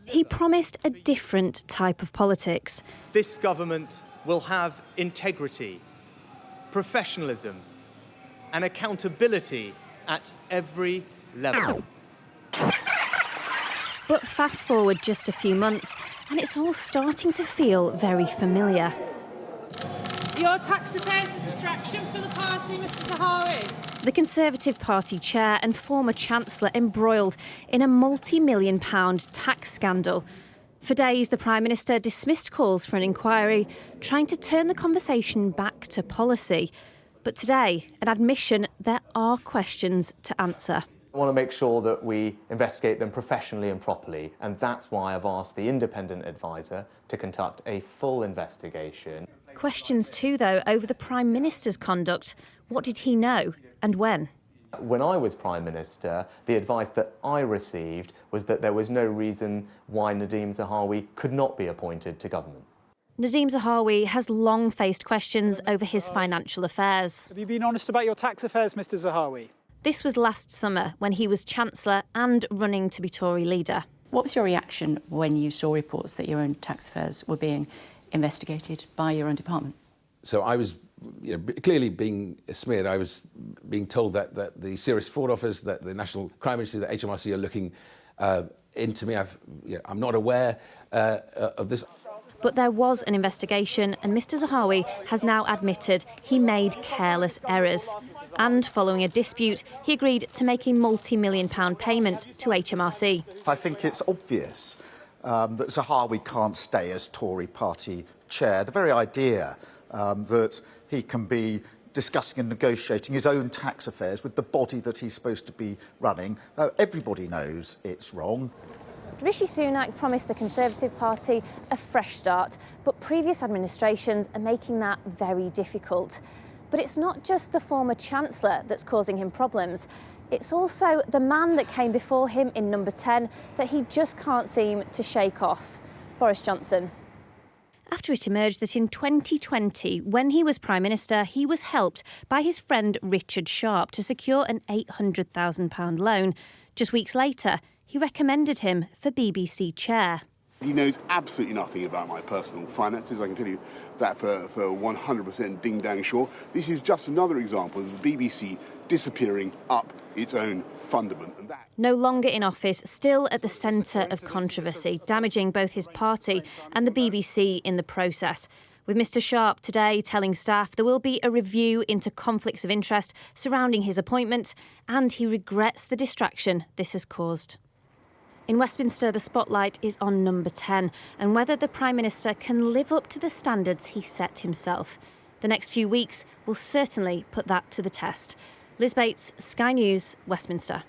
He promised a different type of politics. This government will have integrity, professionalism and accountability at every level. But fast forward just a few months and it's all starting to feel very familiar. Your tax affairs a distraction for the party, Mr Zahawi? The Conservative Party chair and former Chancellor embroiled in a multi-million-pound tax scandal. For days, the Prime Minister dismissed calls for an inquiry, trying to turn the conversation back to policy. But today, an admission there are questions to answer. I want to make sure that we investigate them professionally and properly, and that's why I've asked the independent advisor to conduct a full investigation. Questions too, though, over the Prime Minister's conduct. What did he know and when? When I was Prime Minister, the advice that I received was that there was no reason why Nadhim Zahawi could not be appointed to government. Nadhim Zahawi has long faced questions over his financial affairs. Have you been honest about your tax affairs, Mr Zahawi? This was last summer when he was Chancellor and running to be Tory leader. What was your reaction when you saw reports that your own tax affairs were being investigated by your own department? So I was clearly being smeared. I was being told that the Serious Fraud Office, that the National Crime Agency, the HMRC are looking into me. I'm not aware of this. But there was an investigation and Mr Zahawi has now admitted he made careless errors. And following a dispute, he agreed to make a multi-million-pound payment to HMRC. I think it's obvious that Zahawi can't stay as Tory party chair. The very idea that he can be discussing and negotiating his own tax affairs with the body that he's supposed to be running, everybody knows it's wrong. Rishi Sunak promised the Conservative Party a fresh start, but previous administrations are making that very difficult. But it's not just the former Chancellor that's causing him problems. It's also the man that came before him in number 10 that he just can't seem to shake off, Boris Johnson. After it emerged that in 2020, when he was Prime Minister, he was helped by his friend Richard Sharp to secure an £800,000 loan. Just weeks later, he recommended him for BBC chair. He knows absolutely nothing about my personal finances. I can tell you that for 100% ding-dang sure. This is just another example of the BBC disappearing up its own fundament. And that... No longer in office, still at the centre of controversy, damaging both his party and the BBC in the process. With Mr Sharp today telling staff there will be a review into conflicts of interest surrounding his appointment, and he regrets the distraction this has caused. In Westminster, the spotlight is on number 10 and whether the Prime Minister can live up to the standards he set himself. The next few weeks will certainly put that to the test. Liz Bates, Sky News, Westminster.